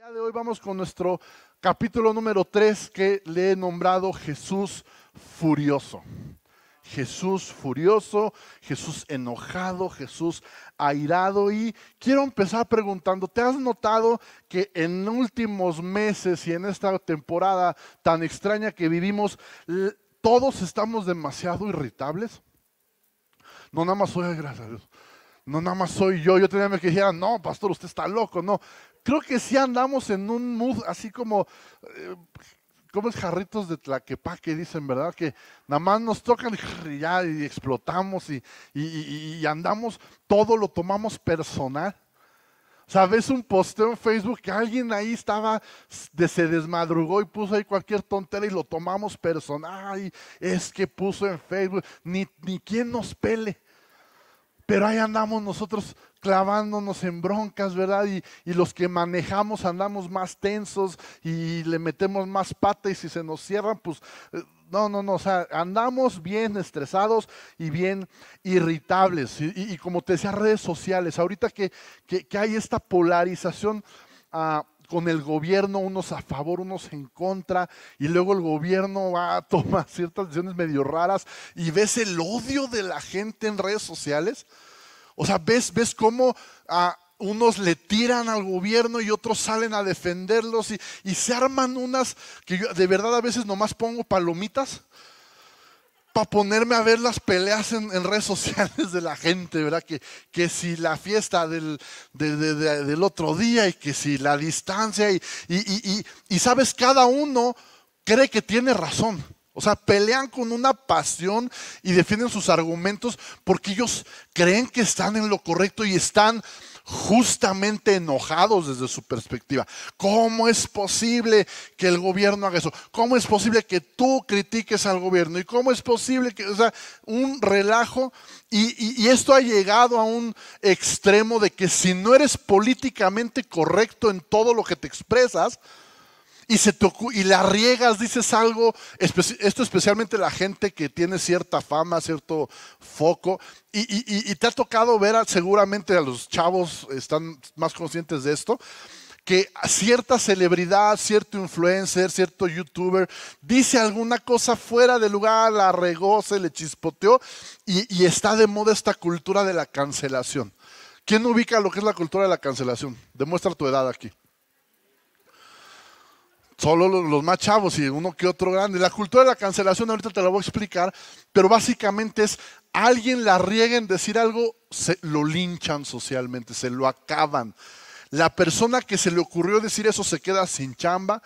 día de hoy vamos con nuestro capítulo número 3 que le he nombrado Jesús furioso. Jesús furioso, Jesús enojado, Jesús airado. Y quiero empezar preguntando, ¿te has notado que en últimos meses y en esta temporada tan extraña que vivimos, todos estamos demasiado irritables? No nada más soy, gracias a Dios. No nada más soy yo tenía que decir, no, pastor, usted está loco, no. Creo que sí andamos en un mood así como es jarritos de Tlaquepaque, dicen, ¿verdad? Que nada más nos tocan y ya y explotamos y andamos, todo lo tomamos personal. O sea, ves un posteo en Facebook que alguien ahí se desmadrugó y puso ahí cualquier tontera y lo tomamos personal. Ay, es que puso en Facebook, ni quien nos pele. Pero ahí andamos nosotros clavándonos en broncas, ¿verdad? Y los que manejamos andamos más tensos y le metemos más pata y si se nos cierran, pues no, o sea, andamos bien estresados y bien irritables. Y como te decía, redes sociales, ahorita que hay esta polarización con el gobierno, unos a favor, unos en contra, y luego el gobierno va a tomar ciertas decisiones medio raras y ves el odio de la gente en redes sociales. O sea, ves cómo unos le tiran al gobierno y otros salen a defenderlos y se arman unas que yo de verdad a veces nomás pongo palomitas para ponerme a ver las peleas en redes sociales de la gente, ¿verdad? Que si la fiesta del otro día y que si la distancia y sabes, cada uno cree que tiene razón. O sea, pelean con una pasión y defienden sus argumentos porque ellos creen que están en lo correcto y están justamente enojados desde su perspectiva. ¿Cómo es posible que el gobierno haga eso? ¿Cómo es posible que tú critiques al gobierno? ¿Y cómo es posible que, o sea, un relajo? Y esto ha llegado a un extremo de que si no eres políticamente correcto en todo lo que te expresas, y la riegas, dices algo, esto especialmente la gente que tiene cierta fama, cierto foco, y te ha tocado ver, seguramente a los chavos están más conscientes de esto, que cierta celebridad, cierto influencer, cierto youtuber, dice alguna cosa fuera de lugar, la regó, se le chispoteó, y está de moda esta cultura de la cancelación. ¿Quién ubica lo que es la cultura de la cancelación? Demuestra tu edad aquí. Solo los más chavos y uno que otro grande. La cultura de la cancelación ahorita te la voy a explicar, pero básicamente es alguien la riega en decir algo, lo linchan socialmente, se lo acaban. La persona que se le ocurrió decir eso se queda sin chamba,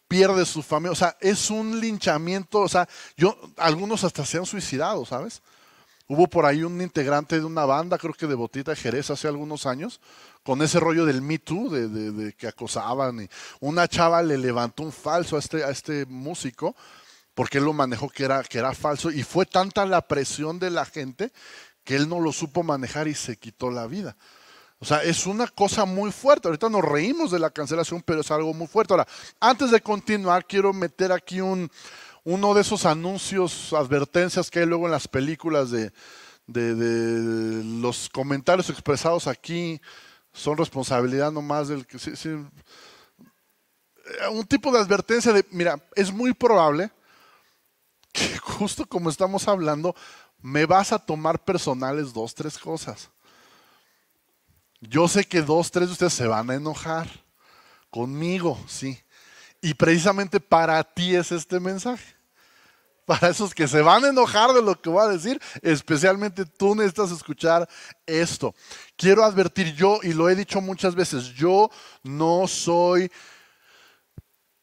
pierde su familia. O sea, es un linchamiento. O sea, algunos hasta se han suicidado, ¿sabes? Hubo por ahí un integrante de una banda, creo que de Botita de Jerez hace algunos años, con ese rollo del Me Too, de que acosaban. Y una chava le levantó un falso a este músico, porque él lo manejó que era falso. Y fue tanta la presión de la gente que él no lo supo manejar y se quitó la vida. O sea, es una cosa muy fuerte. Ahorita nos reímos de la cancelación, pero es algo muy fuerte. Ahora, antes de continuar, quiero meter aquí uno de esos anuncios, advertencias que hay luego en las películas de los comentarios expresados aquí son responsabilidad nomás del que sí, un tipo de advertencia de, mira, es muy probable que justo como estamos hablando, me vas a tomar personales 2, 3 cosas. Yo sé que 2, 3 de ustedes se van a enojar conmigo, sí. Y precisamente para ti es este mensaje. Para esos que se van a enojar de lo que voy a decir, especialmente tú necesitas escuchar esto. Quiero advertir yo, y lo he dicho muchas veces, yo no soy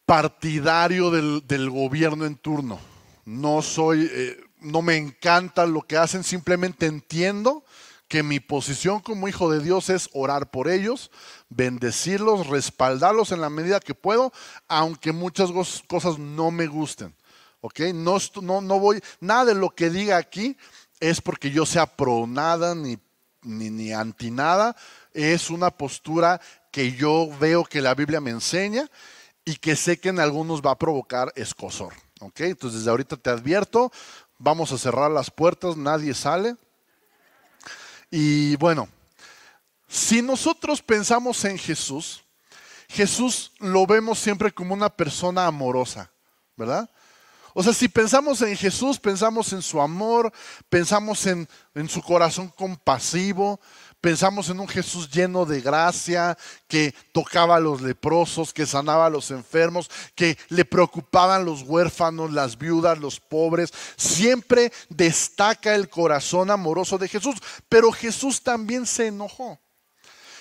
partidario del gobierno en turno. No me encanta lo que hacen, simplemente entiendo que mi posición como hijo de Dios es orar por ellos, bendecirlos, respaldarlos en la medida que puedo, aunque muchas cosas no me gusten. ¿Ok? No voy, nada de lo que diga aquí es porque yo sea pro nada ni anti nada. Es una postura que yo veo que la Biblia me enseña y que sé que en algunos va a provocar escozor. ¿Ok? Entonces desde ahorita te advierto, vamos a cerrar las puertas, nadie sale. Y bueno, si nosotros pensamos en Jesús Jesús lo vemos siempre como una persona amorosa, ¿verdad? O sea, si pensamos en Jesús, pensamos en su amor, pensamos en su corazón compasivo, pensamos en un Jesús lleno de gracia, que tocaba a los leprosos, que sanaba a los enfermos, que le preocupaban los huérfanos, las viudas, los pobres. Siempre destaca el corazón amoroso de Jesús, pero Jesús también se enojó.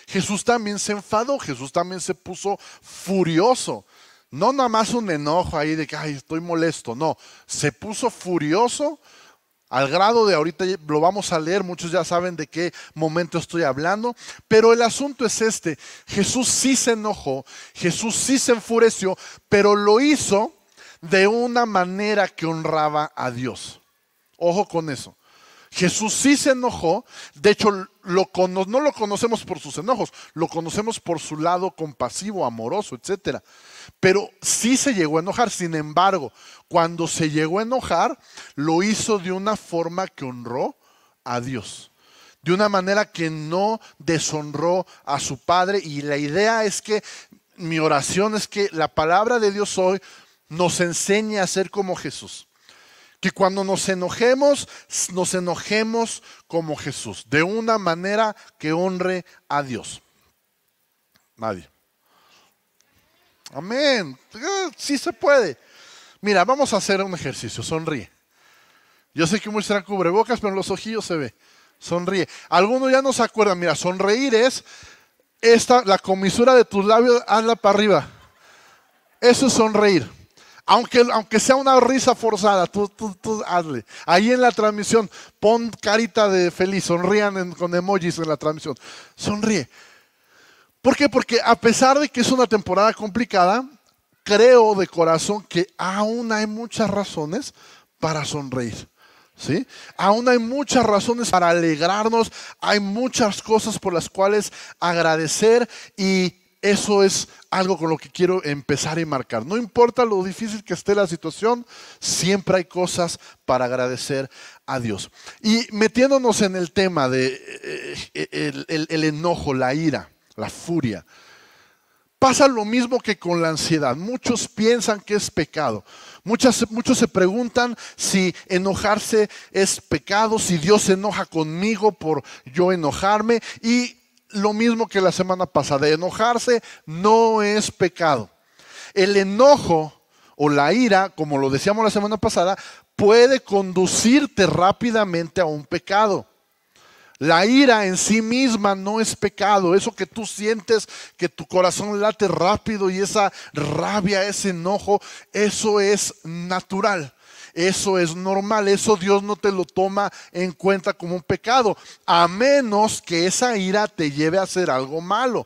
Jesús también se enfadó, Jesús también se puso furioso. No nada más un enojo ahí de que ay, estoy molesto, no, se puso furioso al grado de, ahorita lo vamos a leer, muchos ya saben de qué momento estoy hablando, pero el asunto es este: Jesús sí se enojó, Jesús sí se enfureció, pero lo hizo de una manera que honraba a Dios. Ojo con eso. Jesús sí se enojó, de hecho no lo conocemos por sus enojos, lo conocemos por su lado compasivo, amoroso, etcétera. Pero sí se llegó a enojar. Sin embargo, cuando se llegó a enojar, lo hizo de una forma que honró a Dios, de una manera que no deshonró a su Padre. Y la idea es que, mi oración es que la palabra de Dios hoy nos enseñe a ser como Jesús. Que cuando nos enojemos como Jesús, de una manera que honre a Dios. Nadie. Amén. Sí se puede. Mira, vamos a hacer un ejercicio. Sonríe. Yo sé que muchos serán cubrebocas, pero en los ojillos se ve. Sonríe. Algunos ya no se acuerdan. Mira, sonreír es la comisura de tus labios, hazla para arriba. Eso es sonreír. Aunque sea una risa forzada, tú hazle. Ahí en la transmisión, pon carita de feliz, sonrían con emojis en la transmisión. Sonríe. ¿Por qué? Porque a pesar de que es una temporada complicada, creo de corazón que aún hay muchas razones para sonreír. ¿Sí? Aún hay muchas razones para alegrarnos, hay muchas cosas por las cuales agradecer, y eso es algo con lo que quiero empezar y marcar. No importa lo difícil que esté la situación, siempre hay cosas para agradecer a Dios. Y metiéndonos en el tema de el enojo, la ira, la furia, pasa lo mismo que con la ansiedad. Muchos piensan que es pecado. Muchos se preguntan si enojarse es pecado, si Dios se enoja conmigo por yo enojarme. Y lo mismo que la semana pasada, enojarse no es pecado. El enojo o la ira, como lo decíamos la semana pasada, puede conducirte rápidamente a un pecado. La ira en sí misma no es pecado. Eso que tú sientes, que tu corazón late rápido y esa rabia, ese enojo, eso es natural. Eso es normal, eso Dios no te lo toma en cuenta como un pecado, a menos que esa ira te lleve a hacer algo malo.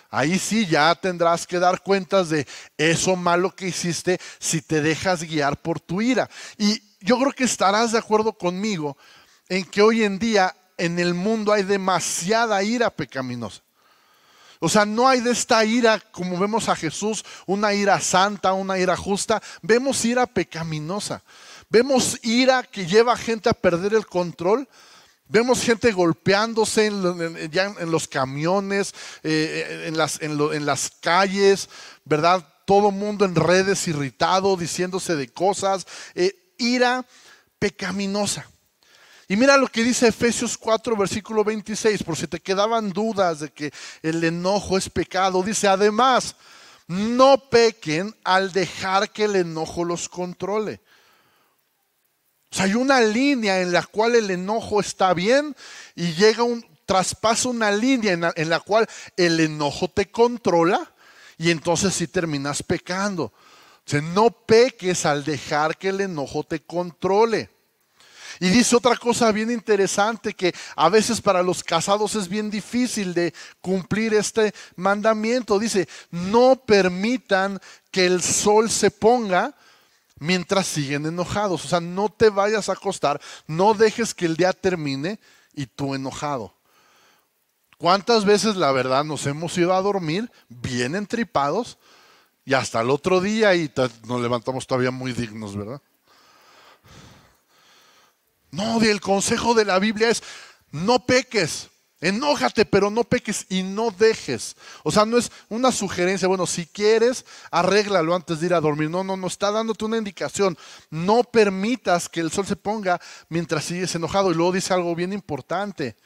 Ahí sí ya tendrás que dar cuentas de eso malo que hiciste si te dejas guiar por tu ira. Y yo creo que estarás de acuerdo conmigo en que hoy en día en el mundo hay demasiada ira pecaminosa. O sea, no hay de esta ira como vemos a Jesús, una ira santa, una ira justa. Vemos ira pecaminosa. Vemos ira que lleva a gente a perder el control. Vemos gente golpeándose en los camiones, en las calles, ¿verdad? Todo mundo en redes irritado, diciéndose de cosas. Ira pecaminosa. Y mira lo que dice Efesios 4, versículo 26, por si te quedaban dudas de que el enojo es pecado. Dice, además, no pequen al dejar que el enojo los controle. O sea, hay una línea en la cual el enojo está bien y traspasa una línea en la cual el enojo te controla y entonces sí terminas pecando. O sea, no peques al dejar que el enojo te controle. Y dice otra cosa bien interesante, que a veces para los casados es bien difícil de cumplir este mandamiento. Dice, no permitan que el sol se ponga mientras siguen enojados. O sea, no te vayas a acostar, no dejes que el día termine y tú enojado. ¿Cuántas veces la verdad nos hemos ido a dormir bien entripados y hasta el otro día y nos levantamos todavía muy dignos, ¿verdad? No, el consejo de la Biblia es no peques. Enójate, pero no peques y no dejes. O sea, no es una sugerencia, bueno, si quieres, arréglalo antes de ir a dormir. No, no, no, está dándote una indicación. No permitas que el sol se ponga mientras sigues enojado. Y luego dice algo bien importante,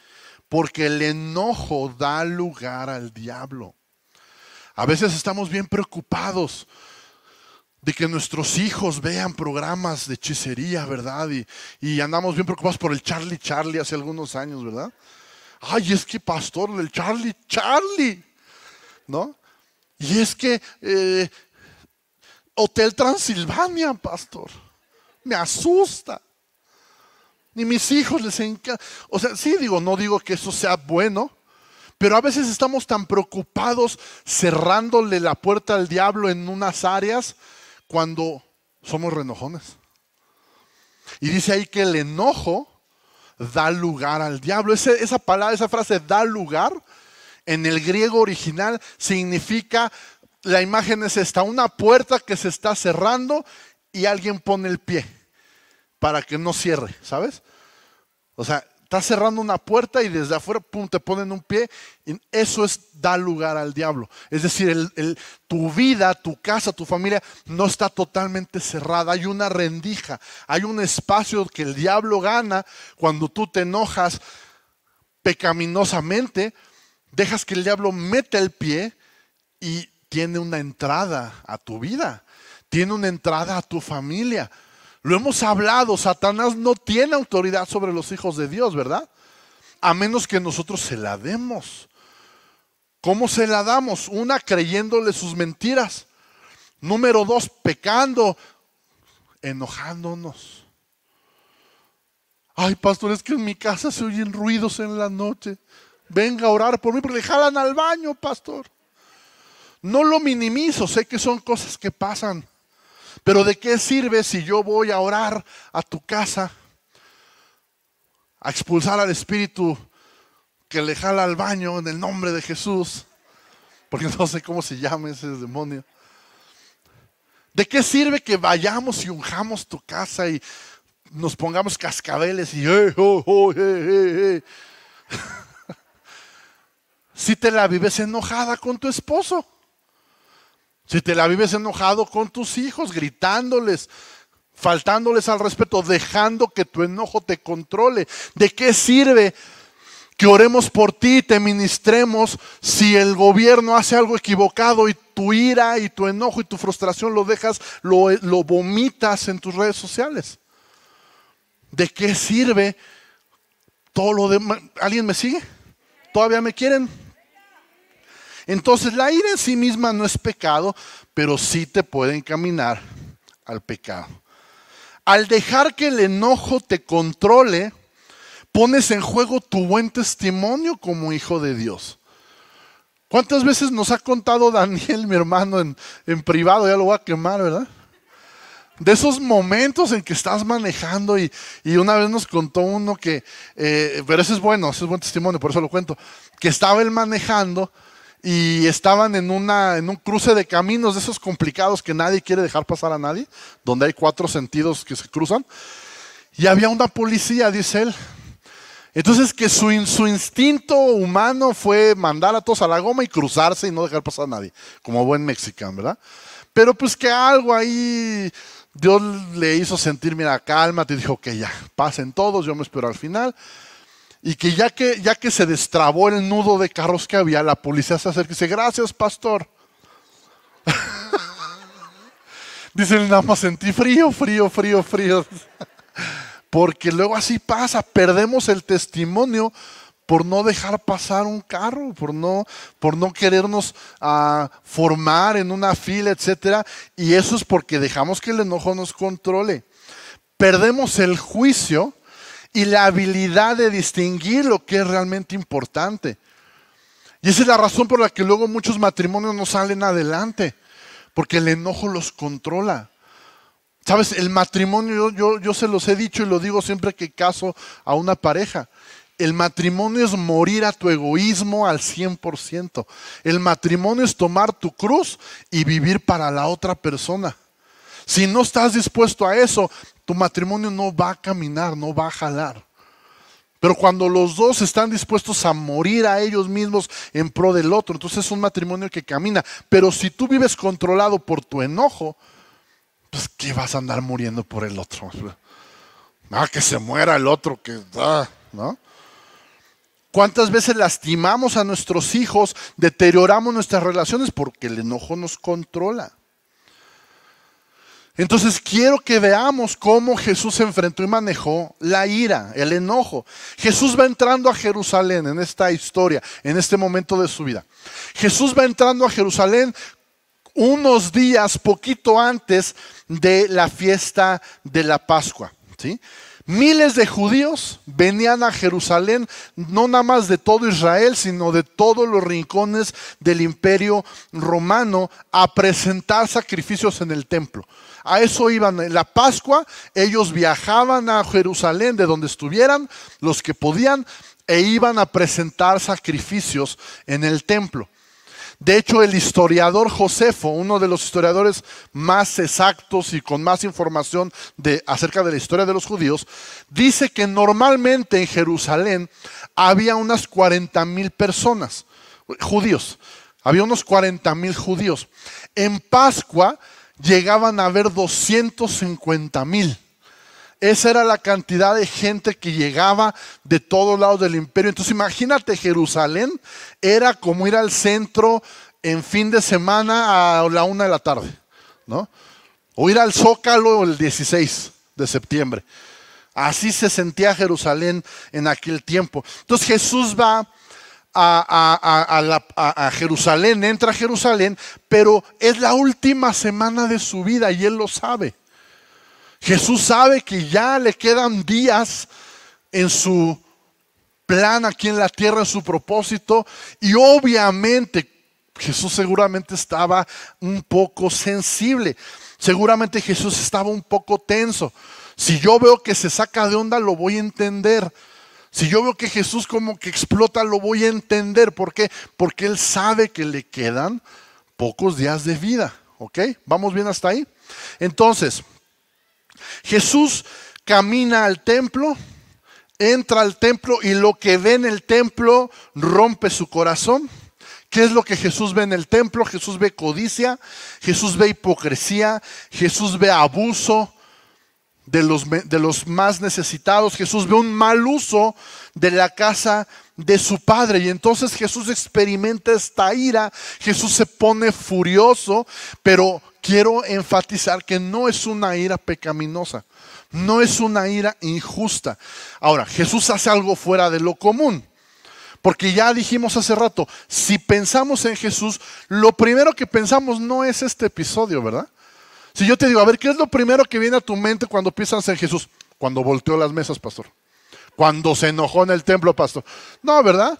porque el enojo da lugar al diablo. A veces estamos bien preocupados de que nuestros hijos vean programas de hechicería, ¿verdad? Y andamos bien preocupados por el Charlie hace algunos años, ¿verdad? Ay, es que pastor, el Charlie, ¿no? Y es que Hotel Transilvania, pastor, me asusta. Ni mis hijos les encanta. O sea, sí digo, no digo que eso sea bueno, pero a veces estamos tan preocupados cerrándole la puerta al diablo en unas áreas cuando somos renojones. Y dice ahí que el enojo da lugar al diablo. Esa palabra, esa frase, da lugar, en el griego original significa, la imagen es esta, una puerta que se está cerrando y alguien pone el pie para que no cierre, ¿sabes? O sea, estás cerrando una puerta y desde afuera, pum, te ponen un pie. Y eso es dar lugar al diablo. Es decir, tu vida, tu casa, tu familia no está totalmente cerrada. Hay una rendija, hay un espacio que el diablo gana cuando tú te enojas pecaminosamente. Dejas que el diablo meta el pie y tiene una entrada a tu vida. Tiene una entrada a tu familia. Lo hemos hablado, Satanás no tiene autoridad sobre los hijos de Dios, ¿verdad? A menos que nosotros se la demos. ¿Cómo se la damos? Una, creyéndole sus mentiras. Número dos, pecando, enojándonos. Ay, pastor, es que en mi casa se oyen ruidos en la noche. Venga a orar por mí porque le jalan al baño, pastor. No lo minimizo, sé que son cosas que pasan. Pero ¿de qué sirve si yo voy a orar a tu casa, a expulsar al espíritu que le jala al baño en el nombre de Jesús? Porque no sé cómo se llama ese demonio. ¿De qué sirve que vayamos y unjamos tu casa y nos pongamos cascabeles y si te la vives enojada con tu esposo? Si te la vives enojado con tus hijos, gritándoles, faltándoles al respeto, dejando que tu enojo te controle. ¿De qué sirve que oremos por ti y te ministremos si el gobierno hace algo equivocado y tu ira y tu enojo y tu frustración lo dejas, lo vomitas en tus redes sociales? ¿De qué sirve todo lo demás? ¿Alguien me sigue? ¿Todavía me quieren? Entonces la ira en sí misma no es pecado, pero sí te puede encaminar al pecado. Al dejar que el enojo te controle, pones en juego tu buen testimonio como hijo de Dios. ¿Cuántas veces nos ha contado Daniel, mi hermano, en privado? Ya lo voy a quemar, ¿verdad? De esos momentos en que estás manejando y una vez nos contó uno que, pero ese es bueno, ese es buen testimonio, por eso lo cuento, que estaba él manejando y estaban en un cruce de caminos de esos complicados que nadie quiere dejar pasar a nadie, donde hay 4 sentidos que se cruzan, y había una policía, dice él. Entonces que su instinto humano fue mandar a todos a la goma y cruzarse y no dejar pasar a nadie, como buen mexicano, ¿verdad? Pero pues que algo ahí Dios le hizo sentir, mira, cálmate, y dijo que ya, pasen todos, yo me espero al final. Y que ya que se destrabó el nudo de carros que había, la policía se acerca y dice, gracias, pastor. Dice, nada más sentí frío. Porque luego así pasa, perdemos el testimonio por no dejar pasar un carro, por no querernos formar en una fila, etcétera. Y eso es porque dejamos que el enojo nos controle. Perdemos el juicio y la habilidad de distinguir lo que es realmente importante. Y esa es la razón por la que luego muchos matrimonios no salen adelante, porque el enojo los controla. ¿Sabes? El matrimonio, yo se los he dicho y lo digo siempre que caso a una pareja. El matrimonio es morir a tu egoísmo al 100%. El matrimonio es tomar tu cruz y vivir para la otra persona. Si no estás dispuesto a eso, tu matrimonio no va a caminar, no va a jalar. Pero cuando los dos están dispuestos a morir a ellos mismos en pro del otro, entonces es un matrimonio que camina. Pero si tú vives controlado por tu enojo, pues ¿qué vas a andar muriendo por el otro? Que se muera el otro, ¿no? ¿Cuántas veces lastimamos a nuestros hijos, deterioramos nuestras relaciones porque el enojo nos controla? Entonces quiero que veamos cómo Jesús enfrentó y manejó la ira, el enojo. Jesús va entrando a Jerusalén en esta historia, en este momento de su vida. Jesús va entrando a Jerusalén unos días, poquito antes de la fiesta de la Pascua, ¿sí? Miles de judíos venían a Jerusalén, no nada más de todo Israel, sino de todos los rincones del Imperio Romano, a presentar sacrificios en el templo. A eso iban. En la Pascua ellos viajaban a Jerusalén, de donde estuvieran, los que podían, e iban a presentar sacrificios en el templo. De hecho, el historiador Josefo, uno de los historiadores más exactos y con más información acerca de la historia de los judíos, dice que normalmente en Jerusalén había unas 40,000 personas, judíos. Había unos 40,000 judíos. En Pascua llegaban a haber 250,000. Esa era la cantidad de gente que llegaba de todos lados del imperio. Entonces imagínate, Jerusalén era como ir al centro en fin de semana a la 1 de la tarde, ¿no? O ir al Zócalo el 16 de septiembre. Así se sentía Jerusalén en aquel tiempo. Entonces Jesús va a Jerusalén, entra a Jerusalén, pero es la última semana de su vida y él lo sabe. Jesús sabe que ya le quedan días en su plan aquí en la tierra, en su propósito, y obviamente Jesús seguramente estaba un poco sensible, seguramente Jesús estaba un poco tenso. Si yo veo que se saca de onda, lo voy a entender. Si yo veo que Jesús como que explota, lo voy a entender. ¿Por qué? Porque Él sabe que le quedan pocos días de vida. ¿Ok? ¿Vamos bien hasta ahí? Entonces, Jesús camina al templo, entra al templo y lo que ve en el templo rompe su corazón. ¿Qué es lo que Jesús ve en el templo? Jesús ve codicia, Jesús ve hipocresía, Jesús ve abuso de los más necesitados. Jesús ve un mal uso de la casa de su padre y entonces Jesús experimenta esta ira. Jesús se pone furioso, pero quiero enfatizar que no es una ira pecaminosa, no es una ira injusta. Ahora, Jesús hace algo fuera de lo común, porque ya dijimos hace rato, si pensamos en Jesús, lo primero que pensamos no es este episodio, ¿verdad? Si yo te digo, a ver, ¿qué es lo primero que viene a tu mente cuando piensas en Jesús? Cuando volteó las mesas, pastor. Cuando se enojó en el templo, pastor. No, ¿verdad?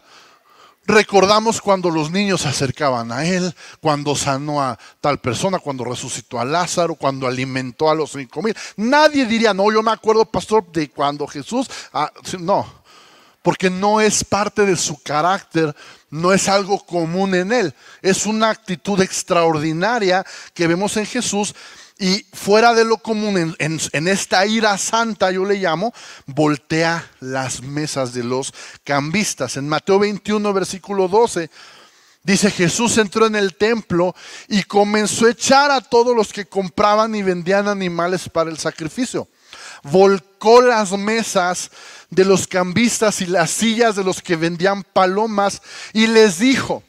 Recordamos cuando los niños se acercaban a Él, cuando sanó a tal persona, cuando resucitó a Lázaro, cuando alimentó a los 5,000. Nadie diría, no, yo me acuerdo, pastor, de cuando Jesús... no, porque no es parte de su carácter, no es algo común en Él. Es una actitud extraordinaria que vemos en Jesús. Y fuera de lo común, en esta ira santa, yo le llamo, voltea las mesas de los cambistas. En Mateo 21, versículo 12, dice: Jesús entró en el templo y comenzó a echar a todos los que compraban y vendían animales para el sacrificio. Volcó las mesas de los cambistas y las sillas de los que vendían palomas y les dijo: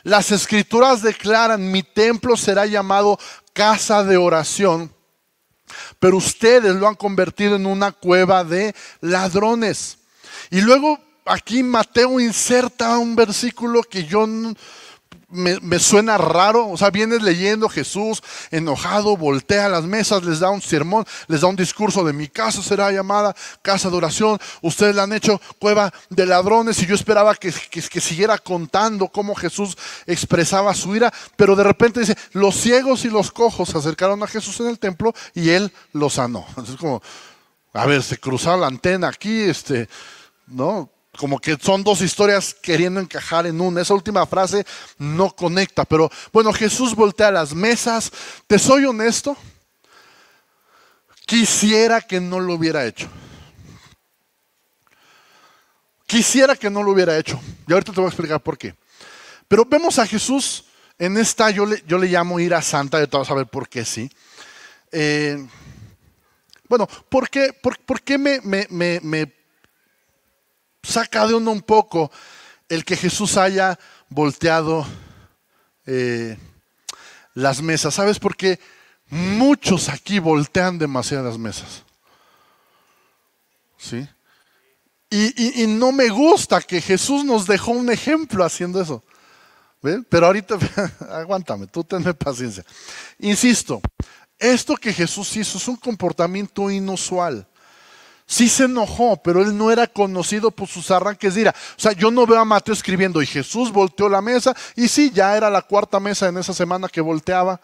las escrituras declaran, mi templo será llamado casa de oración, pero ustedes lo han convertido en una cueva de ladrones. Y luego aquí Mateo inserta un versículo que yo me suena raro. O sea, vienes leyendo, Jesús enojado voltea las mesas, les da un sermón, les da un discurso de mi casa será llamada casa de oración, ustedes la han hecho cueva de ladrones. Y yo esperaba que siguiera contando cómo Jesús expresaba su ira, pero de repente dice: los ciegos y los cojos se acercaron a Jesús en el templo y Él los sanó. Entonces como, a ver, se cruzaba la antena aquí, ¿no? Como que son dos historias queriendo encajar en una. Esa última frase no conecta. Pero bueno, Jesús voltea las mesas. Te soy honesto, quisiera que no lo hubiera hecho. Quisiera que no lo hubiera hecho. Y ahorita te voy a explicar por qué. Pero vemos a Jesús en esta, yo le llamo ira santa, de todos saber por qué sí. Bueno, ¿por qué me saca de uno un poco el que Jesús haya volteado las mesas? ¿Sabes por qué? Muchos aquí voltean demasiadas mesas. ¿Sí? Y no me gusta que Jesús nos dejó un ejemplo haciendo eso. ¿Ven? Pero ahorita, aguántame, tú tenme paciencia. Insisto, esto que Jesús hizo es un comportamiento inusual. Sí se enojó, pero él no era conocido por sus arranques de ira. O sea, yo no veo a Mateo escribiendo, y Jesús volteó la mesa, y sí, ya era la cuarta mesa en esa semana que volteaba,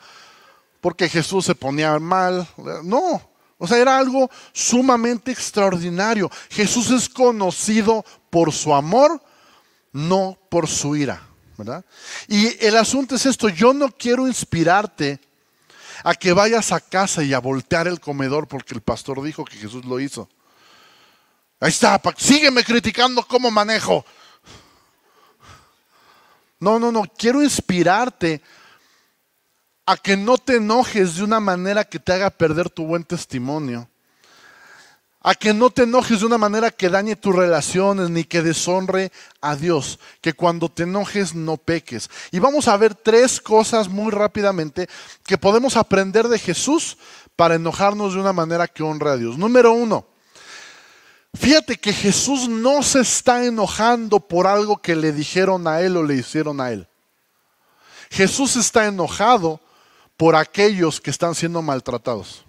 porque Jesús se ponía mal. No, o sea, era algo sumamente extraordinario. Jesús es conocido por su amor, no por su ira, ¿verdad? Y el asunto es esto, yo no quiero inspirarte a que vayas a casa y a voltear el comedor porque el pastor dijo que Jesús lo hizo. Ahí está, sígueme criticando cómo manejo. No, quiero inspirarte a que no te enojes de una manera que te haga perder tu buen testimonio. A que no te enojes de una manera que dañe tus relaciones ni que deshonre a Dios. Que cuando te enojes no peques. Y vamos a ver 3 cosas muy rápidamente que podemos aprender de Jesús para enojarnos de una manera que honre a Dios. Número 1. Fíjate que Jesús no se está enojando por algo que le dijeron a él o le hicieron a él. Jesús está enojado por aquellos que están siendo maltratados.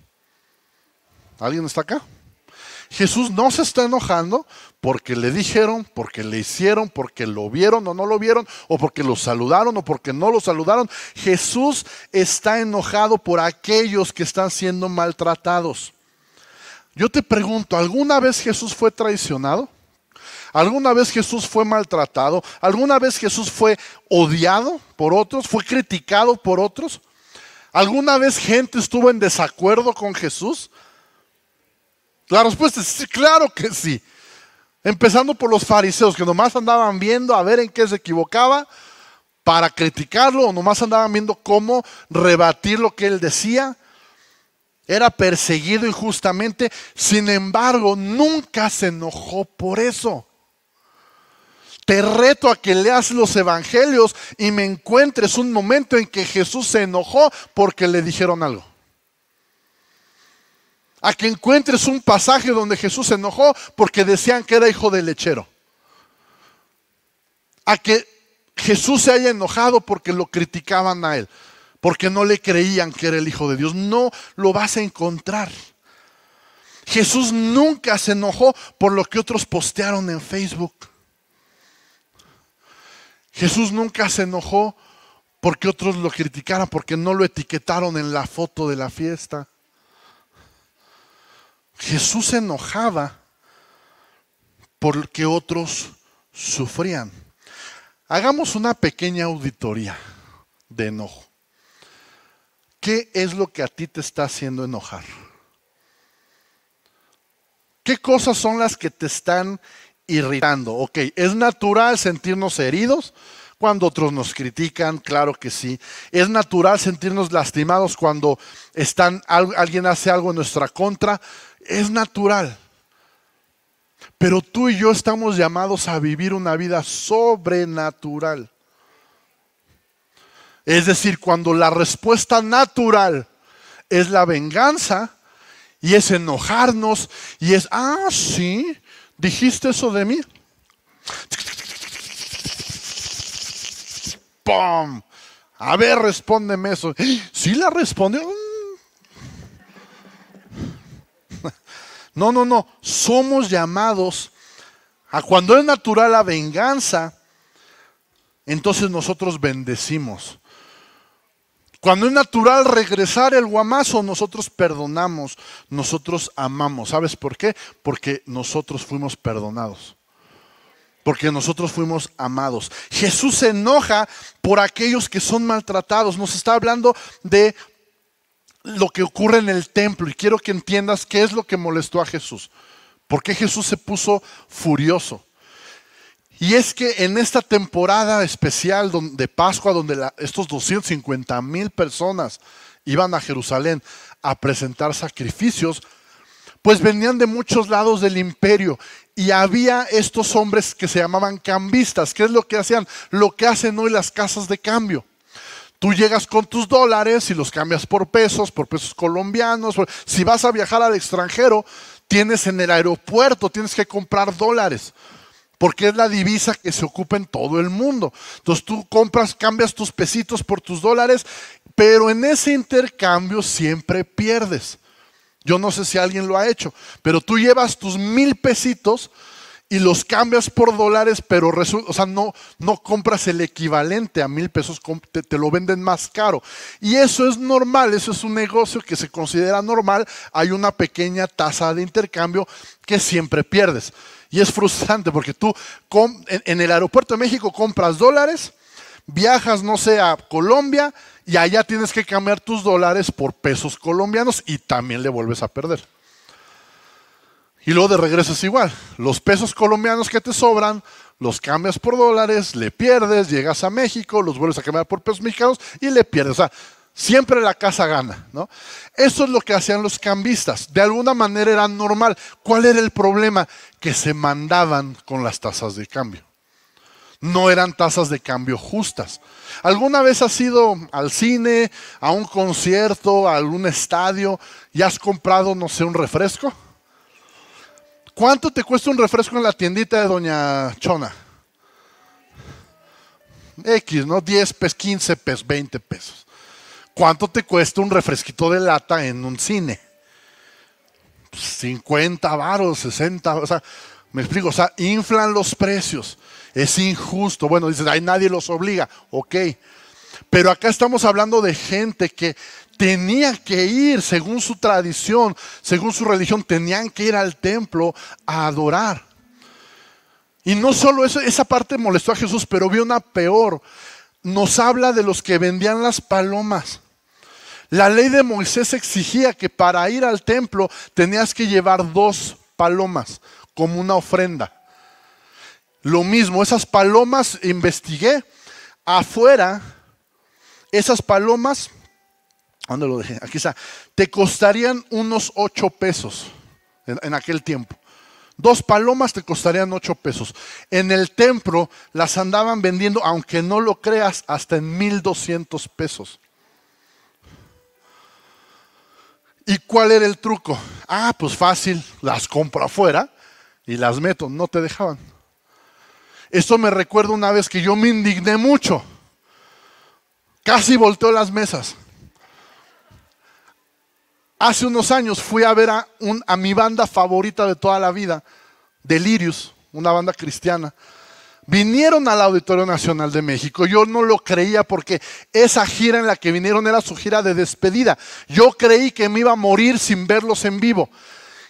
¿Alguien está acá? Jesús no se está enojando porque le dijeron, porque le hicieron, porque lo vieron o no lo vieron, o porque lo saludaron o porque no lo saludaron. Jesús está enojado por aquellos que están siendo maltratados. Yo te pregunto, ¿alguna vez Jesús fue traicionado? ¿Alguna vez Jesús fue maltratado? ¿Alguna vez Jesús fue odiado por otros? ¿Fue criticado por otros? ¿Alguna vez gente estuvo en desacuerdo con Jesús? La respuesta es sí, claro que sí. Empezando por los fariseos que nomás andaban viendo a ver en qué se equivocaba para criticarlo, o nomás andaban viendo cómo rebatir lo que él decía. Era perseguido injustamente, sin embargo, nunca se enojó por eso. Te reto a que leas los evangelios y me encuentres un momento en que Jesús se enojó porque le dijeron algo. A que encuentres un pasaje donde Jesús se enojó porque decían que era hijo de lechero. A que Jesús se haya enojado porque lo criticaban a él, porque no le creían que era el Hijo de Dios. No lo vas a encontrar. Jesús nunca se enojó por lo que otros postearon en Facebook. Jesús nunca se enojó porque otros lo criticaran, porque no lo etiquetaron en la foto de la fiesta. Jesús se enojaba porque otros sufrían. Hagamos una pequeña auditoría de enojo. ¿Qué es lo que a ti te está haciendo enojar? ¿Qué cosas son las que te están irritando? Ok, ¿es natural sentirnos heridos cuando otros nos critican? Claro que sí. ¿Es natural sentirnos lastimados cuando alguien hace algo en nuestra contra? Es natural. Pero tú y yo estamos llamados a vivir una vida sobrenatural. Es decir, cuando la respuesta natural es la venganza y es enojarnos y es, sí, dijiste eso de mí. ¡Pum! A ver, respóndeme eso. ¿Sí la respondió? No. Somos llamados a cuando es natural la venganza, entonces nosotros bendecimos. Cuando es natural regresar el guamazo, nosotros perdonamos, nosotros amamos. ¿Sabes por qué? Porque nosotros fuimos perdonados. Porque nosotros fuimos amados. Jesús se enoja por aquellos que son maltratados. Nos está hablando de lo que ocurre en el templo. Y quiero que entiendas qué es lo que molestó a Jesús. ¿Por qué Jesús se puso furioso? Y es que en esta temporada especial de Pascua, donde estos 250,000 personas iban a Jerusalén a presentar sacrificios, pues venían de muchos lados del imperio. Y había estos hombres que se llamaban cambistas. ¿Qué es lo que hacían? Lo que hacen hoy las casas de cambio. Tú llegas con tus dólares y los cambias por pesos colombianos. Si vas a viajar al extranjero, tienes en el aeropuerto, tienes que comprar dólares, porque es la divisa que se ocupa en todo el mundo. Entonces tú cambias tus pesitos por tus dólares, pero en ese intercambio siempre pierdes. Yo no sé si alguien lo ha hecho, pero tú llevas tus 1,000 pesitos y los cambias por dólares, pero no compras el equivalente a 1,000 pesos, te lo venden más caro. Y eso es normal, eso es un negocio que se considera normal. Hay una pequeña tasa de intercambio que siempre pierdes. Y es frustrante porque tú en el aeropuerto de México compras dólares, viajas, no sé, a Colombia y allá tienes que cambiar tus dólares por pesos colombianos y también le vuelves a perder. Y luego de regreso es igual. Los pesos colombianos que te sobran, los cambias por dólares, le pierdes, llegas a México, los vuelves a cambiar por pesos mexicanos y le pierdes. O sea, siempre la casa gana, ¿no? Eso es lo que hacían los cambistas. De alguna manera era normal. ¿Cuál era el problema? Que se mandaban con las tasas de cambio. No eran tasas de cambio justas. ¿Alguna vez has ido al cine, a un concierto, a algún estadio y has comprado, no sé, un refresco? ¿Cuánto te cuesta un refresco en la tiendita de Doña Chona? X, ¿no? 10 pesos, 15 pesos, 20 pesos. ¿Cuánto te cuesta un refresquito de lata en un cine? 50 varos, 60, o sea, me explico, o sea, inflan los precios. Es injusto. Bueno, dices, ay, nadie los obliga. Ok. Pero acá estamos hablando de gente que tenía que ir según su tradición, según su religión, tenían que ir al templo a adorar. Y no solo eso, esa parte molestó a Jesús, pero vio una peor. Nos habla de los que vendían las palomas. La ley de Moisés exigía que para ir al templo tenías que llevar 2 palomas como una ofrenda. Lo mismo, esas palomas, investigué, afuera, esas palomas, ¿dónde lo dejé? Aquí está, te costarían unos 8 pesos en aquel tiempo. 2 palomas te costarían 8 pesos. En el templo las andaban vendiendo, aunque no lo creas, hasta en 1,200 pesos. ¿Y cuál era el truco? Pues fácil, las compro afuera y las meto. No te dejaban. Esto me recuerda una vez que yo me indigné mucho. Casi volteó las mesas. Hace unos años fui a ver a mi banda favorita de toda la vida, Delirious, una banda cristiana. Vinieron al Auditorio Nacional de México. Yo no lo creía porque esa gira en la que vinieron era su gira de despedida. Yo creí que me iba a morir sin verlos en vivo.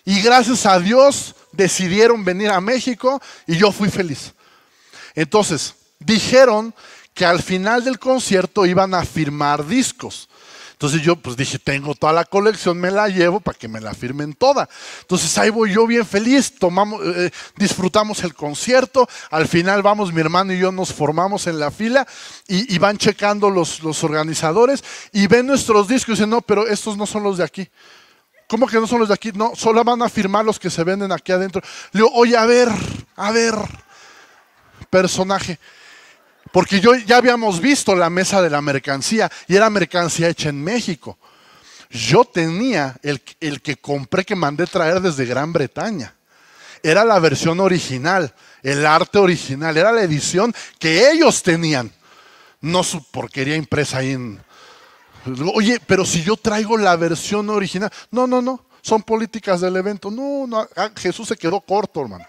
Y gracias a Dios decidieron venir a México y yo fui feliz. Entonces, dijeron que al final del concierto iban a firmar discos. Entonces yo pues dije, tengo toda la colección, me la llevo para que me la firmen toda. Entonces ahí voy yo bien feliz, disfrutamos el concierto. Al final vamos, mi hermano y yo nos formamos en la fila y van checando los organizadores y ven nuestros discos y dicen, no, pero estos no son los de aquí. ¿Cómo que no son los de aquí? No, solo van a firmar los que se venden aquí adentro. Le digo, oye, a ver, personaje. Porque ya habíamos visto la mesa de la mercancía y era mercancía hecha en México. Yo tenía el que compré, que mandé traer desde Gran Bretaña. Era la versión original, el arte original, era la edición que ellos tenían. No su porquería impresa ahí en... Oye, pero si yo traigo la versión original. No, son políticas del evento. No, Jesús se quedó corto, hermanos.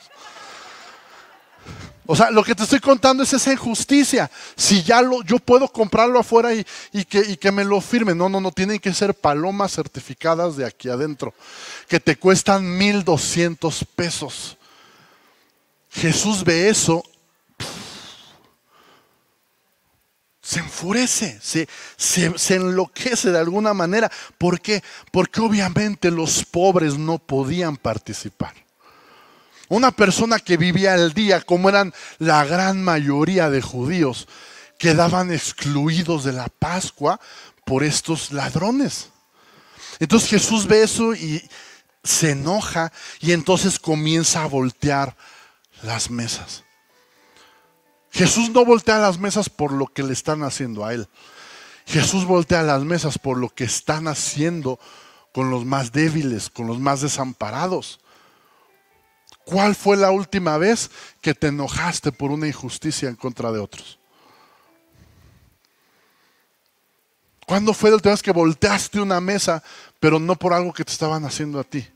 O sea, lo que te estoy contando es esa injusticia. Si yo puedo comprarlo afuera y que me lo firmen. No, tienen que ser palomas certificadas de aquí adentro, que te cuestan 1,200 pesos. Jesús ve eso, se enfurece, se enloquece de alguna manera. ¿Por qué? Porque obviamente los pobres no podían participar. Una persona que vivía el día, como eran la gran mayoría de judíos, quedaban excluidos de la Pascua por estos ladrones. Entonces Jesús ve eso y se enoja y entonces comienza a voltear las mesas. Jesús no voltea las mesas por lo que le están haciendo a él. Jesús voltea las mesas por lo que están haciendo con los más débiles, con los más desamparados. ¿Cuál fue la última vez que te enojaste por una injusticia en contra de otros? ¿Cuándo fue la última vez que volteaste una mesa, pero no por algo que te estaban haciendo a ti,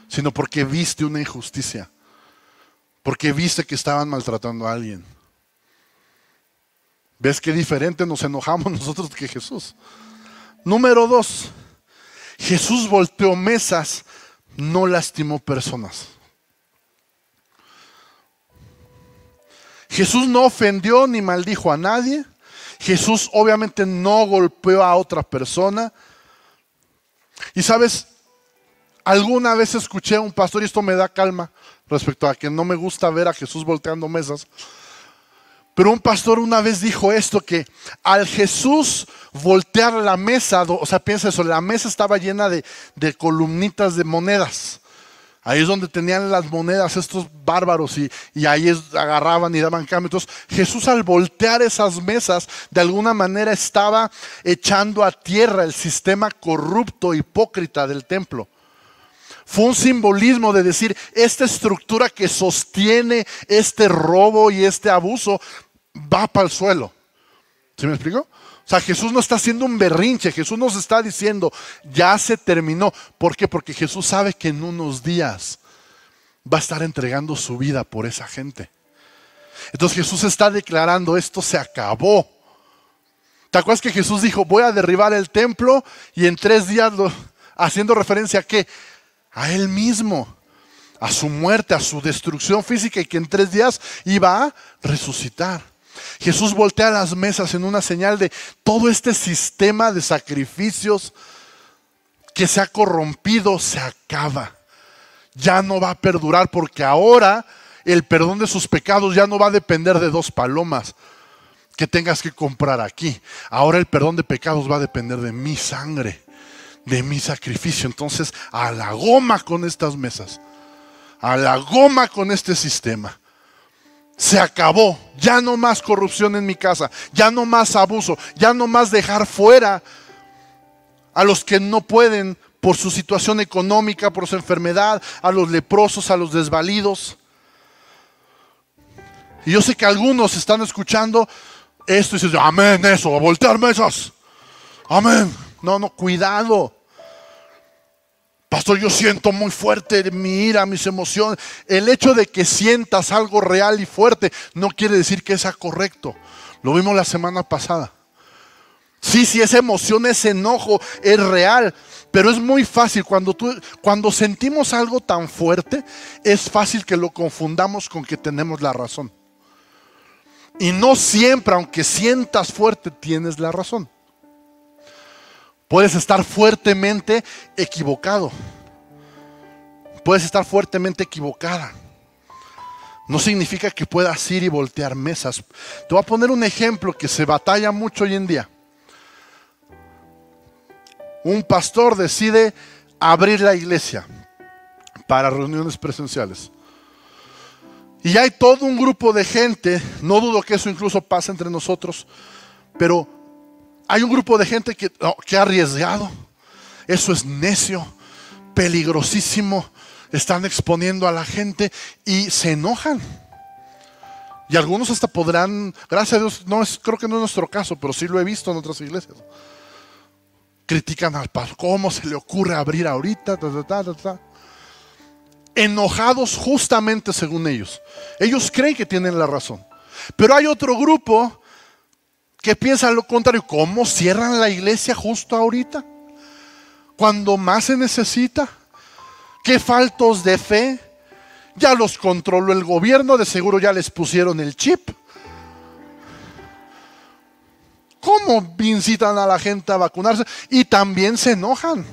sino porque viste una injusticia? Porque viste que estaban maltratando a alguien. ¿Ves qué diferente nos enojamos nosotros que Jesús? Número 2, Jesús volteó mesas, no lastimó personas. Jesús no ofendió ni maldijo a nadie. Jesús obviamente no golpeó a otra persona. Y sabes, alguna vez escuché a un pastor, y esto me da calma respecto a que no me gusta ver a Jesús volteando mesas. Pero un pastor una vez dijo esto, que al Jesús voltear la mesa, o sea, piensa eso, la mesa estaba llena de columnitas de monedas. Ahí es donde tenían las monedas estos bárbaros y ahí agarraban y daban cambio. Entonces Jesús, al voltear esas mesas, de alguna manera estaba echando a tierra el sistema corrupto, hipócrita del templo. Fue un simbolismo de decir, esta estructura que sostiene este robo y este abuso va para el suelo. ¿Sí me explico? O sea, Jesús no está haciendo un berrinche. Jesús nos está diciendo, ya se terminó. ¿Por qué? Porque Jesús sabe que en unos días va a estar entregando su vida por esa gente. Entonces Jesús está declarando, esto se acabó. ¿Te acuerdas que Jesús dijo, voy a derribar el templo y en 3 días, haciendo referencia a qué? A Él mismo, a su muerte, a su destrucción física, y que en 3 días iba a resucitar. Jesús voltea las mesas en una señal de todo este sistema de sacrificios que se ha corrompido, se acaba. Ya no va a perdurar, porque ahora el perdón de sus pecados ya no va a depender de 2 palomas que tengas que comprar aquí. Ahora el perdón de pecados va a depender de mi sangre, de mi sacrificio. Entonces, a la goma con estas mesas, a la goma con este sistema. Se acabó, ya no más corrupción en mi casa, ya no más abuso, ya no más dejar fuera a los que no pueden por su situación económica, por su enfermedad, a los leprosos, a los desvalidos. Y yo sé que algunos están escuchando esto y dicen, amén, eso, a voltear mesas, amén. No, cuidado. Pastor, yo siento muy fuerte mi ira, mis emociones. El hecho de que sientas algo real y fuerte no quiere decir que sea correcto. Lo vimos la semana pasada. Sí, esa emoción, ese enojo es real, pero es muy fácil. Cuando sentimos algo tan fuerte, es fácil que lo confundamos con que tenemos la razón. Y no siempre, aunque sientas fuerte, tienes la razón. Puedes estar fuertemente equivocado. Puedes estar fuertemente equivocada. No significa que puedas ir y voltear mesas. Te voy a poner un ejemplo que se batalla mucho hoy en día. Un pastor decide abrir la iglesia para reuniones presenciales. Y hay todo un grupo de gente, no dudo que eso incluso pase entre nosotros, pero hay un grupo de gente que ha arriesgado. Eso es necio, peligrosísimo. Están exponiendo a la gente y se enojan. Y algunos hasta podrán, gracias a Dios, creo que no es nuestro caso, pero sí lo he visto en otras iglesias. Critican al pastor, ¿cómo se le ocurre abrir ahorita? Enojados justamente según ellos. Ellos creen que tienen la razón. Pero hay otro grupo que piensa lo contrario. ¿Cómo cierran la iglesia justo ahorita? Cuando más se necesita. Qué faltos de fe. Ya los controló el gobierno, de seguro ya les pusieron el chip. ¿Cómo incitan a la gente a vacunarse? Y también se enojan.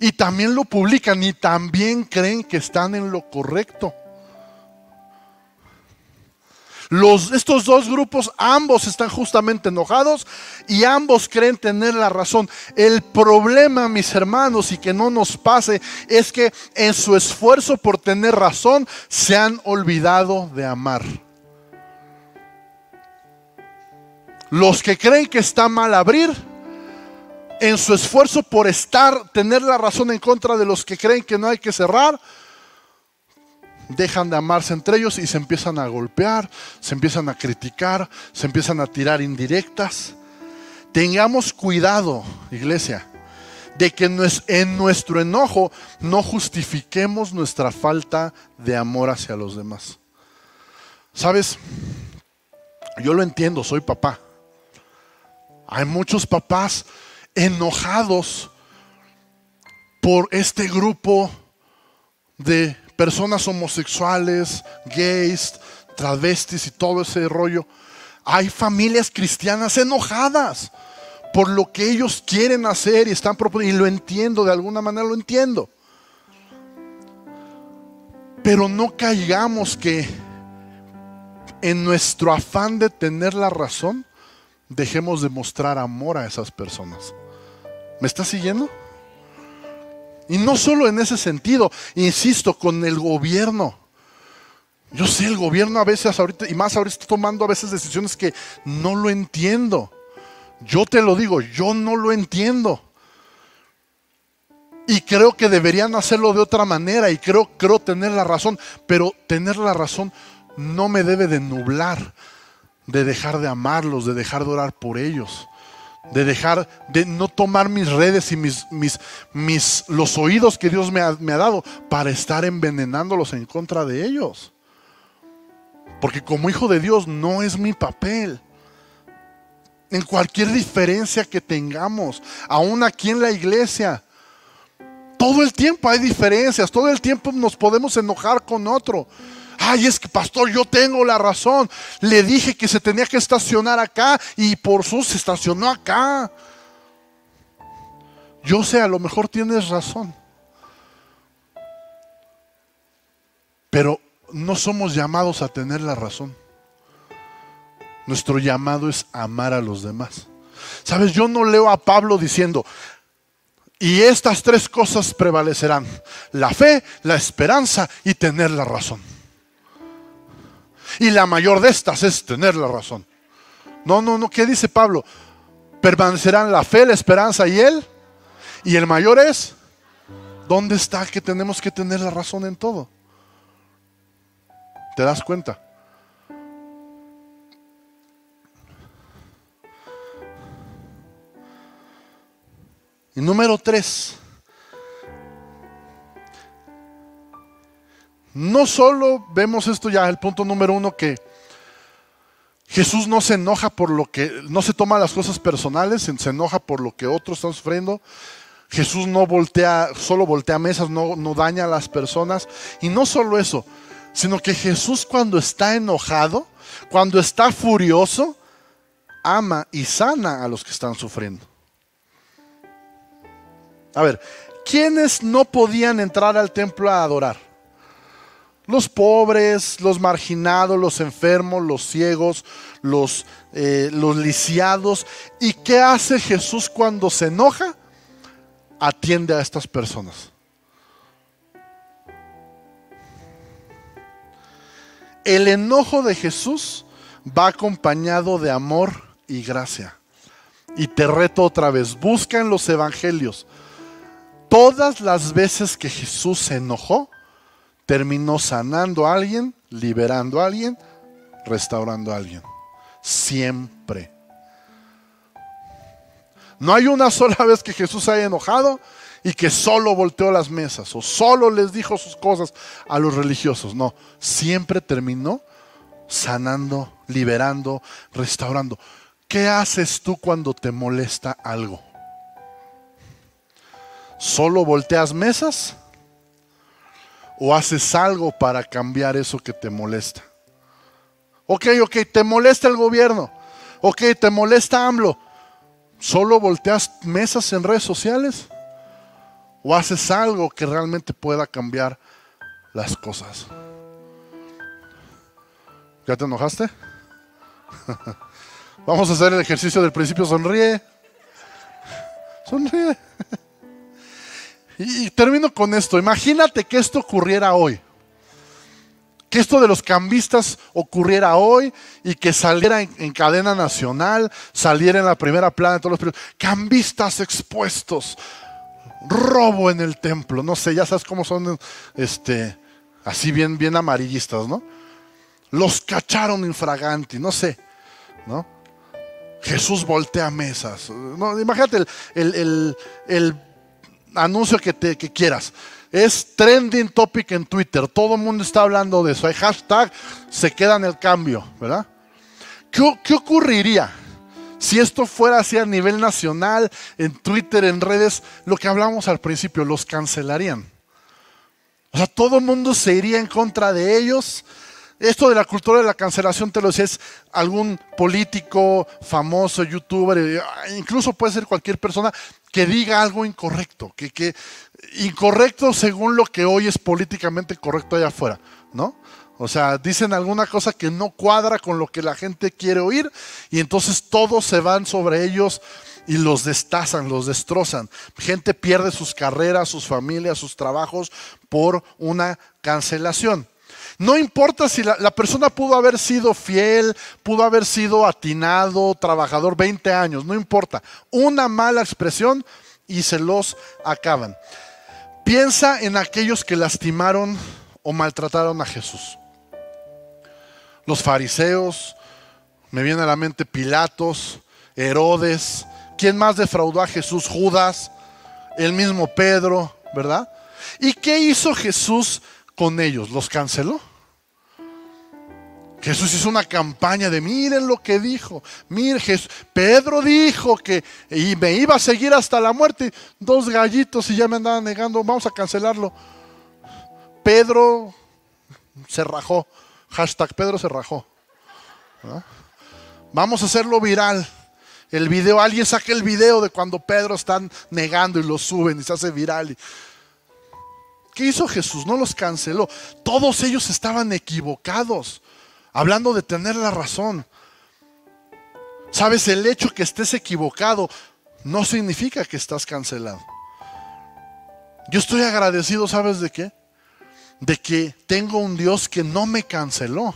Y también lo publican y también creen que están en lo correcto. Estos dos grupos, ambos están justamente enojados y ambos creen tener la razón. El problema, mis hermanos, y que no nos pase, es que en su esfuerzo por tener razón se han olvidado de amar. Los que creen que está mal abrir, en su esfuerzo por tener la razón en contra de los que creen que no hay que cerrar, dejan de amarse entre ellos y se empiezan a golpear, se empiezan a criticar, se empiezan a tirar indirectas. Tengamos cuidado, iglesia, de que en nuestro enojo no justifiquemos nuestra falta de amor hacia los demás. ¿Sabes? Yo lo entiendo, soy papá. Hay muchos papás enojados por este grupo de personas homosexuales, gays, travestis y todo ese rollo. Hay familias cristianas enojadas por lo que ellos quieren hacer y están proponiendo. Y lo entiendo, de alguna manera lo entiendo. Pero no caigamos que en nuestro afán de tener la razón, dejemos de mostrar amor a esas personas. ¿Me estás siguiendo? Y no solo en ese sentido, insisto, con el gobierno. Yo sé, el gobierno a veces ahorita, y más ahorita, está tomando a veces decisiones que no lo entiendo. Yo te lo digo, yo no lo entiendo. Y creo que deberían hacerlo de otra manera y creo tener la razón. Pero tener la razón no me debe de nublar, de dejar de amarlos, de dejar de orar por ellos, de dejar de no tomar mis redes y los oídos que Dios me ha dado para estar envenenándolos en contra de ellos. Porque como hijo de Dios no es mi papel. En cualquier diferencia que tengamos, aún aquí en la iglesia, todo el tiempo hay diferencias, todo el tiempo nos podemos enojar con otro. Ay, es que pastor, yo tengo la razón. Le dije que se tenía que estacionar acá y por eso se estacionó acá. Yo sé, a lo mejor tienes razón. Pero no somos llamados a tener la razón. Nuestro llamado es amar a los demás. ¿Sabes? Yo no leo a Pablo diciendo, y estas tres cosas prevalecerán: la fe, la esperanza y tener la razón. Y la mayor de estas es tener la razón. No, ¿qué dice Pablo? Permanecerán la fe, la esperanza y él. Y el mayor es, ¿dónde está que tenemos que tener la razón en todo? ¿Te das cuenta? Y número 3. No solo vemos esto ya, el punto número 1, que Jesús no se enoja por lo que, no se toma las cosas personales, se enoja por lo que otros están sufriendo. Jesús no solo voltea mesas, no daña a las personas. Y no solo eso, sino que Jesús, cuando está enojado, cuando está furioso, ama y sana a los que están sufriendo. A ver, ¿quiénes no podían entrar al templo a adorar? Los pobres, los marginados, los enfermos, los ciegos, los lisiados. ¿Y qué hace Jesús cuando se enoja? Atiende a estas personas. El enojo de Jesús va acompañado de amor y gracia. Y te reto otra vez, busca en los evangelios. Todas las veces que Jesús se enojó, terminó sanando a alguien, liberando a alguien, restaurando a alguien. Siempre. No hay una sola vez que Jesús haya enojado y que solo volteó las mesas o solo les dijo sus cosas a los religiosos. No, siempre terminó sanando, liberando, restaurando. ¿Qué haces tú cuando te molesta algo? ¿Solo volteas mesas? ¿O haces algo para cambiar eso que te molesta? Ok, te molesta el gobierno. Ok, te molesta AMLO. ¿Solo volteas mesas en redes sociales? ¿O haces algo que realmente pueda cambiar las cosas? ¿Ya te enojaste? Vamos a hacer el ejercicio del principio. Sonríe. Sonríe. Y termino con esto. Imagínate que esto ocurriera hoy. Que esto de los cambistas ocurriera hoy y que saliera en cadena nacional, saliera en la primera plana de todos los periódicos. Cambistas expuestos. Robo en el templo. No sé, ya sabes cómo son así bien amarillistas, ¿no? Los cacharon infraganti, no sé, ¿no? Jesús voltea mesas. No, imagínate el anuncio que quieras. Es trending topic en Twitter. Todo el mundo está hablando de eso. Hay hashtag, se queda en el cambio, ¿verdad? ¿Qué ocurriría si esto fuera así a nivel nacional, en Twitter, en redes? Lo que hablamos al principio, los cancelarían. O sea, todo el mundo se iría en contra de ellos. Esto de la cultura de la cancelación, te lo decía, es algún político, famoso, youtuber, incluso puede ser cualquier persona que diga algo incorrecto, que incorrecto según lo que hoy es políticamente correcto allá afuera, ¿no? O sea, dicen alguna cosa que no cuadra con lo que la gente quiere oír y entonces todos se van sobre ellos y los destazan, los destrozan. Gente pierde sus carreras, sus familias, sus trabajos por una cancelación. No importa si la persona pudo haber sido fiel, pudo haber sido atinado, trabajador 20 años, no importa. Una mala expresión y se los acaban. Piensa en aquellos que lastimaron o maltrataron a Jesús. Los fariseos, me viene a la mente Pilatos, Herodes. ¿Quién más defraudó a Jesús? Judas, el mismo Pedro, ¿verdad? ¿Y qué hizo Jesús con ellos? ¿Los canceló? Jesús hizo una campaña de miren lo que dijo. Miren, Pedro dijo que y me iba a seguir hasta la muerte. 2 gallitos y ya me andaban negando. Vamos a cancelarlo. Pedro se rajó. Hashtag Pedro se rajó. ¿Ah? Vamos a hacerlo viral. El video, alguien saque el video de cuando Pedro está negando y lo suben y se hace viral. ¿Qué hizo Jesús? No los canceló. Todos ellos estaban equivocados. Hablando de tener la razón. Sabes, el hecho que estés equivocado no significa que estás cancelado. Yo estoy agradecido, ¿sabes de qué? De que tengo un Dios que no me canceló.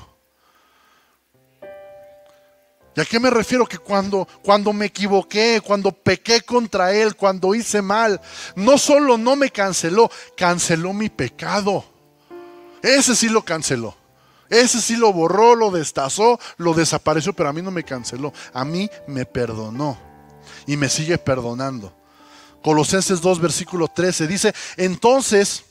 ¿Y a qué me refiero? Que cuando me equivoqué, cuando pequé contra Él, cuando hice mal, no solo no me canceló, canceló mi pecado. Ese sí lo canceló. Ese sí lo borró, lo destazó, lo desapareció, pero a mí no me canceló. A mí me perdonó y me sigue perdonando. Colosenses 2, versículo 13 dice, entonces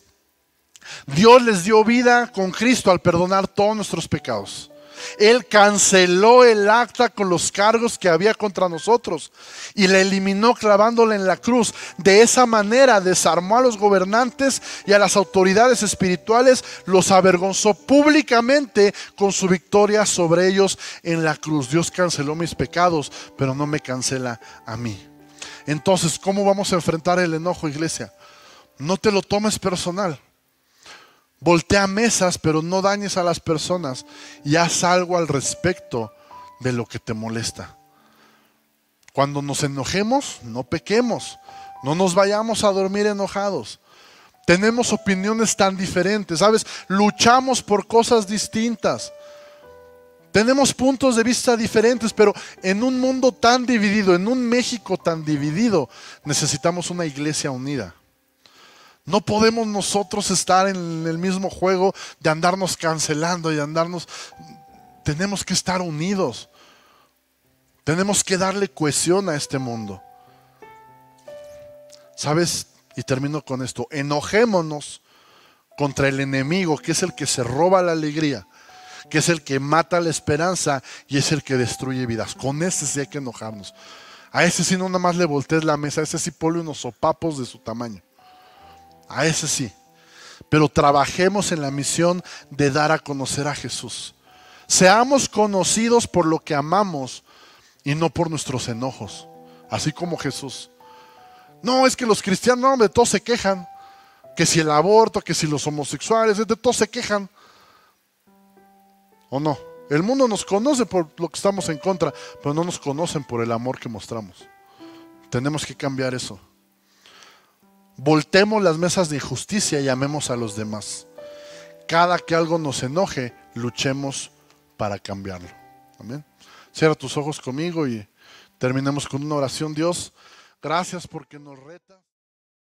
Dios les dio vida con Cristo al perdonar todos nuestros pecados. Él canceló el acta con los cargos que había contra nosotros y la eliminó clavándola en la cruz. De esa manera desarmó a los gobernantes y a las autoridades espirituales, los avergonzó públicamente con su victoria sobre ellos en la cruz. Dios canceló mis pecados, pero no me cancela a mí. Entonces, ¿cómo vamos a enfrentar el enojo, iglesia? No te lo tomes personal. Voltea mesas, pero no dañes a las personas y haz algo al respecto de lo que te molesta. Cuando nos enojemos, no pequemos. No nos vayamos a dormir enojados. Tenemos opiniones tan diferentes, ¿sabes? Luchamos por cosas distintas. Tenemos puntos de vista diferentes, pero en un mundo tan dividido, en un México tan dividido, necesitamos una iglesia unida. No podemos nosotros estar en el mismo juego de andarnos cancelando y andarnos. Tenemos que estar unidos. Tenemos que darle cohesión a este mundo. ¿Sabes? Y termino con esto. Enojémonos contra el enemigo, que es el que se roba la alegría, que es el que mata la esperanza y es el que destruye vidas. Con ese sí hay que enojarnos. A ese sí no nada más le voltees la mesa, a ese sí ponle unos sopapos de su tamaño. A ese sí. Pero trabajemos en la misión de dar a conocer a Jesús. Seamos conocidos por lo que amamos y no por nuestros enojos. Así como Jesús. No, es que los cristianos, no, de todos se quejan. Que si el aborto, que si los homosexuales, de todos se quejan. ¿O no? El mundo nos conoce por lo que estamos en contra, pero no nos conocen por el amor que mostramos. Tenemos que cambiar eso. Voltemos las mesas de injusticia y amemos a los demás. Cada que algo nos enoje, luchemos para cambiarlo. Amén. Cierra tus ojos conmigo y terminemos con una oración. Dios, gracias porque nos retas.